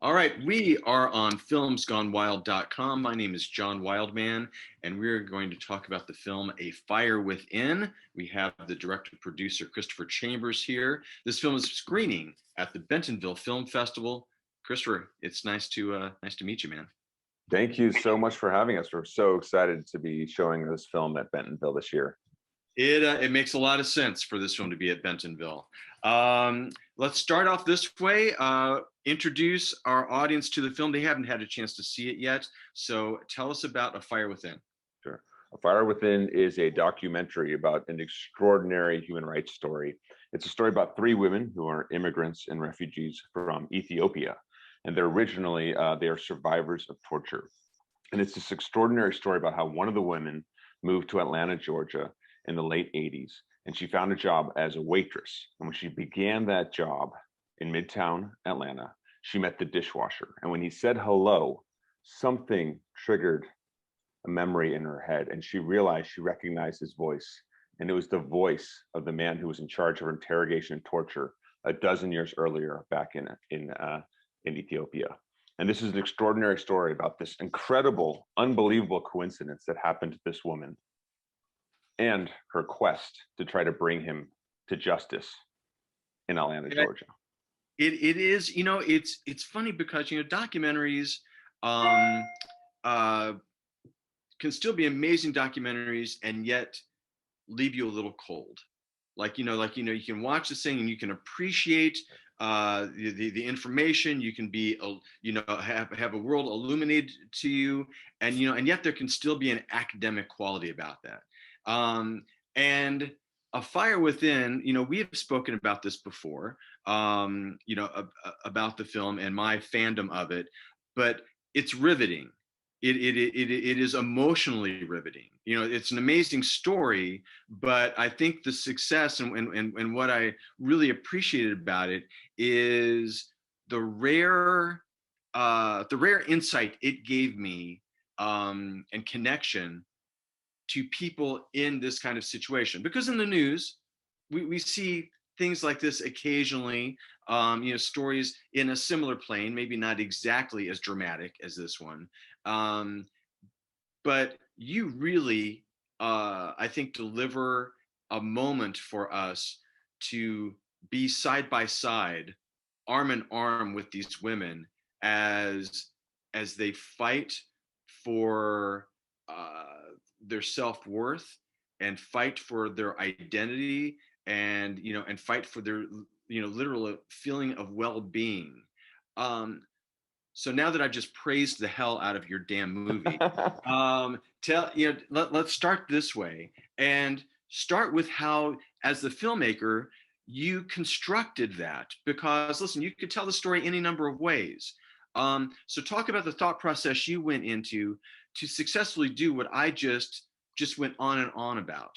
All right, we are on filmsgonewild.com. My name is John Wildman, and we're going to talk about the film A Fire Within. We have the director producer Christopher Chambers here. This film is screening at the Bentonville Film Festival. Christopher, it's nice to meet you, man. Thank you so much for having us. We're so excited to be showing this film at Bentonville this year. It makes a lot of sense for this film to be at Bentonville. Let's start off this way. Introduce our audience to the film. They haven't had a chance to see it yet. So tell us about A Fire Within. Sure. A Fire Within is a documentary about an extraordinary human rights story. It's a story about three women who are immigrants and refugees from Ethiopia. And they are survivors of torture. And it's this extraordinary story about how one of the women moved to Atlanta, Georgia in the late 80s, and she found a job as a waitress. And when she began that job in Midtown Atlanta, she met the dishwasher. And when he said hello, something triggered a memory in her head, and she realized she recognized his voice. And it was the voice of the man who was in charge of her interrogation and torture a dozen years earlier back in Ethiopia. And this is an extraordinary story about this incredible, unbelievable coincidence that happened to this woman and her quest to try to bring him to justice in Atlanta, Georgia. It is, it's funny because documentaries uh, can still be amazing documentaries and yet leave you a little cold. You can watch this thing and you can appreciate the information. You can be have a world illuminated to you, and yet there can still be an academic quality about that. And A Fire Within, we have spoken about this before, about the film and my fandom of it, but it's riveting. It is emotionally riveting. It's an amazing story, but I think the success and what I really appreciated about it is the rare insight it gave me, and connection to people in this kind of situation. Because in the news, we see things like this occasionally, stories in a similar plane, maybe not exactly as dramatic as this one. But you really, I think, deliver a moment for us to be side by side, arm in arm with these women as they fight for their self-worth and fight for their identity, and fight for their literal feeling of well-being. So now that I've just praised the hell out of your damn movie, let's start this way and start with how, as the filmmaker, you constructed that. Because listen, you could tell the story any number of ways. So talk about the thought process you went into to successfully do what I just went on and on about.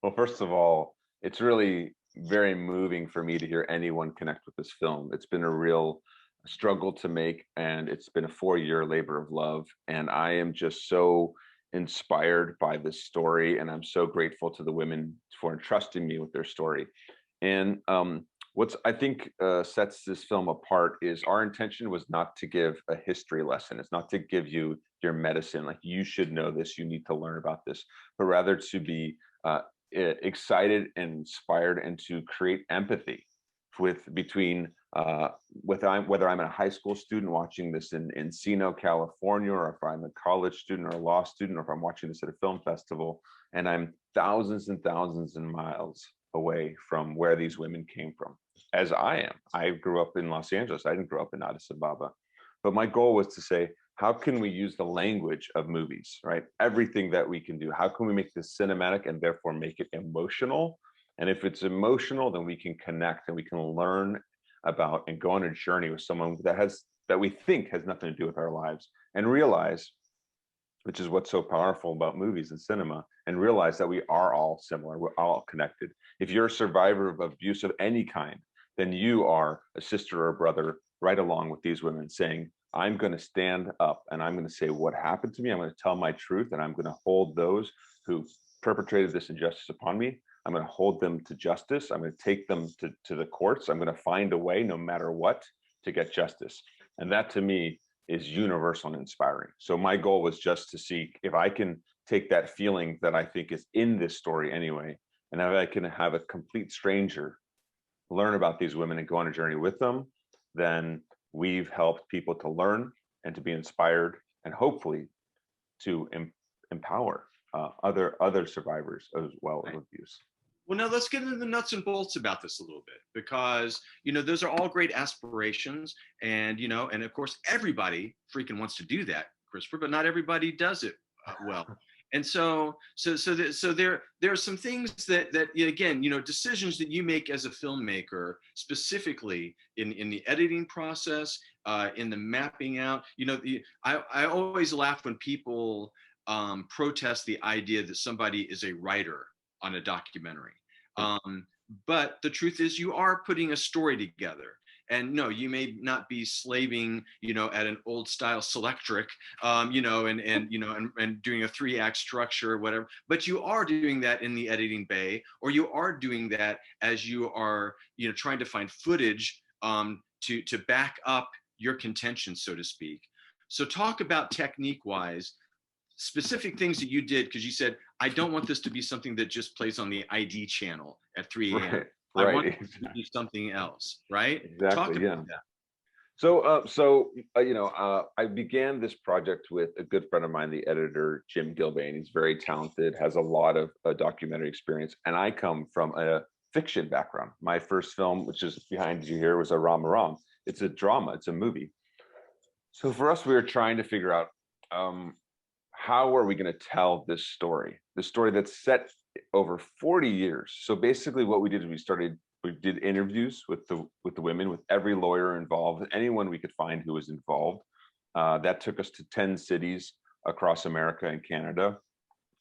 Well, first of all, it's really very moving for me to hear anyone connect with this film. It's been a real struggle to make, and it's been a 4-year labor of love. And I am just so inspired by this story, and I'm so grateful to the women for entrusting me with their story. And what's I think sets this film apart is our intention was not to give a history lesson. It's not to give you your medicine, like you should know this, you need to learn about this, but rather to be excited and inspired and to create empathy whether I'm a high school student watching this in Encino, California, or if I'm a college student or a law student, or if I'm watching this at a film festival, and I'm thousands and thousands of miles away from where these women came from, as I am. I grew up in Los Angeles. I didn't grow up in Addis Ababa. But my goal was to say, how can we use the language of movies, right? Everything that we can do. How can we make this cinematic and therefore make it emotional? And if it's emotional, then we can connect and we can learn about and go on a journey with someone that we think has nothing to do with our lives, and realize, which is what's so powerful about movies and cinema, and realize that we are all similar, we're all connected. If you're a survivor of abuse of any kind, then you are a sister or a brother right along with these women, saying, I'm going to stand up and I'm going to say what happened to me. I'm going to tell my truth, and I'm going to hold those who perpetrated this injustice upon me. I'm going to hold them to justice. I'm going to take them to the courts. I'm going to find a way, no matter what, to get justice. And that to me is universal and inspiring. So my goal was just to see if I can take that feeling that I think is in this story anyway, and if I can have a complete stranger learn about these women and go on a journey with them, then we've helped people to learn and to be inspired, and hopefully to empower other survivors as well of abuse. Well, now let's get into the nuts and bolts about this a little bit, because those are all great aspirations, and and of course everybody freaking wants to do that, Christopher, but not everybody does it well. And so there are some things that again, decisions that you make as a filmmaker, specifically in the editing process, in the mapping out. I always laugh when people protest the idea that somebody is a writer on a documentary. But the truth is, you are putting a story together. And no, you may not be slaving, at an old style Selectric, and doing a 3-act structure or whatever, but you are doing that in the editing bay, or you are doing that as you are, trying to find footage to back up your contention, so to speak. So talk about technique wise, specific things that you did, because you said, I don't want this to be something that just plays on the ID channel at 3 a.m. Right. I Right. want it to be something else, right? Exactly. Talk Yeah. about that. I began this project with a good friend of mine, the editor, Jim Gilbane. He's very talented, has a lot of documentary experience. And I come from a fiction background. My first film, which is behind you here, was a Ram Ram. It's a drama, it's a movie. So for us, we were trying to figure out how are we going to tell this story that's set over 40 years. So basically what we did is we did interviews with the women, with every lawyer involved, anyone we could find who was involved. That took us to 10 cities across America and Canada.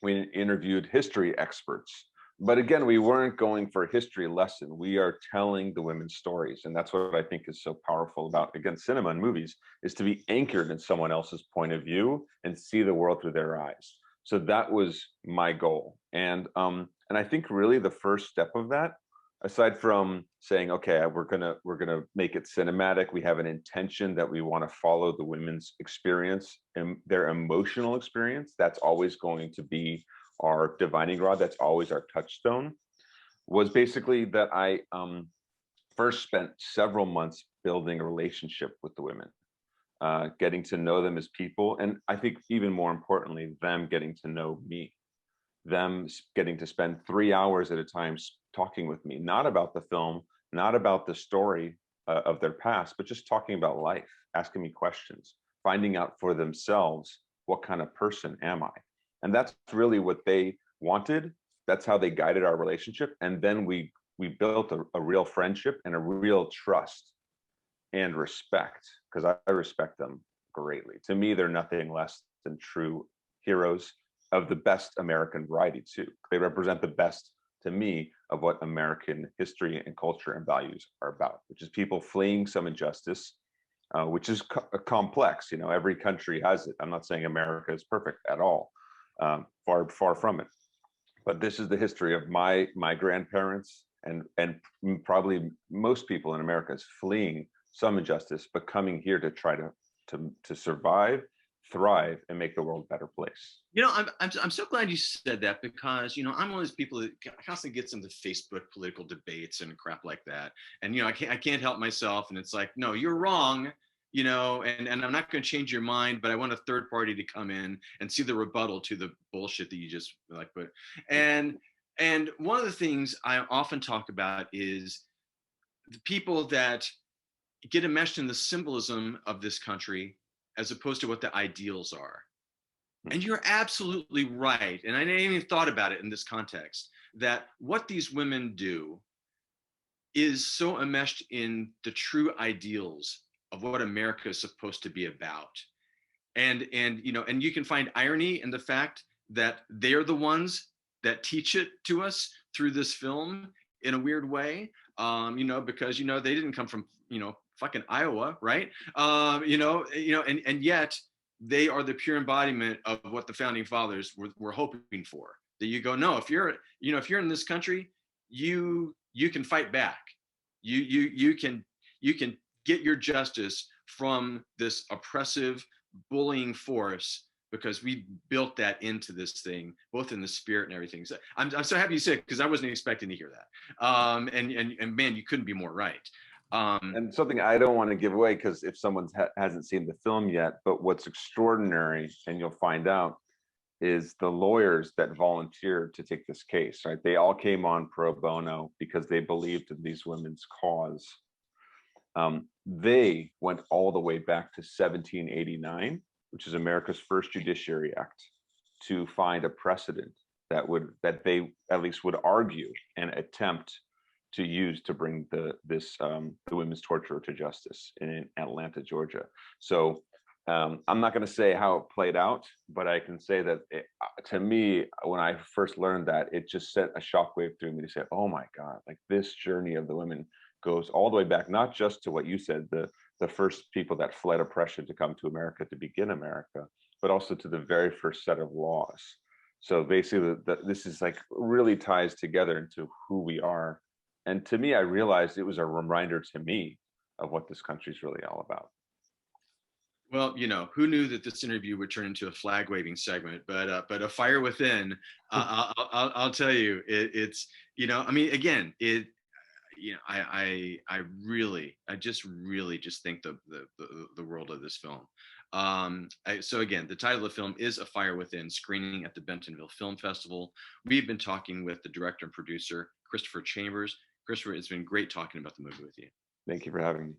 We interviewed history experts, but again, we weren't going for a history lesson. We are telling the women's stories. And that's what I think is so powerful about, again, cinema and movies, is to be anchored in someone else's point of view and see the world through their eyes. So that was my goal. And I think really the first step of that, aside from saying, okay, we're gonna make it cinematic, we have an intention that we want to follow the women's experience and their emotional experience. That's always going to be our divining rod. That's always our touchstone. Was basically that I first spent several months building a relationship with the women, getting to know them as people, and I think even more importantly, them getting to know me. Them getting to spend 3 hours at a time talking with me, not about the film, not about the story of their past, but just talking about life, asking me questions, finding out for themselves, what kind of person am I? And that's really what they wanted. That's how they guided our relationship. And then we built a real friendship and a real trust and respect, because I respect them greatly. To me, they're nothing less than true heroes of the best American variety too. They represent the best, to me, of what American history and culture and values are about, which is people fleeing some injustice, which is complex. Every country has it. I'm not saying America is perfect at all, far from it. But this is the history of my grandparents and probably most people in America is fleeing some injustice, but coming here to try to survive, thrive, and make the world a better place. I'm so glad you said that, because I'm one of those people that constantly gets into Facebook political debates and crap like that, and I can't help myself, and it's like, no, you're wrong, and I'm not going to change your mind, but I want a third party to come in and see the rebuttal to the bullshit that you just put. And one of the things I often talk about is the people that get enmeshed in the symbolism of this country as opposed to what the ideals are. And you're absolutely right. And I didn't even thought about it in this context, that what these women do is so enmeshed in the true ideals of what America is supposed to be about. And you can find irony in the fact that they're the ones that teach it to us through this film in a weird way, because they didn't come from fucking Iowa, right? And yet they are the pure embodiment of what the founding fathers were hoping for. That you go, no, if you're in this country, you can fight back. You can get your justice from this oppressive, bullying force, because we built that into this thing, both in the spirit and everything. So I'm so happy you said, because I wasn't expecting to hear that. And man, you couldn't be more right. And something I don't want to give away, because if someone hasn't seen the film yet, but what's extraordinary, and you'll find out, is the lawyers that volunteered to take this case, right? They all came on pro bono because they believed in these women's cause. They went all the way back to 1789, which is America's first Judiciary Act, to find a precedent that they at least would argue and attempt to use to bring the women's torturer to justice in Atlanta, Georgia. So I'm not going to say how it played out, but I can say that to me, when I first learned that, it just sent a shockwave through me to say, oh my God, like this journey of the women goes all the way back, not just to what you said, the first people that fled oppression to come to America to begin America, but also to the very first set of laws. So basically, this is like really ties together into who we are. And to me, I realized it was a reminder to me of what this country is really all about. Well, who knew that this interview would turn into a flag waving segment? But A Fire Within, I'll tell you, it's I mean, again, I just really just think the world of this film. So again, the title of the film is A Fire Within, screening at the Bentonville Film Festival. We've been talking with the director and producer, Christopher Chambers. Christopher, it's been great talking about the movie with you. Thank you for having me.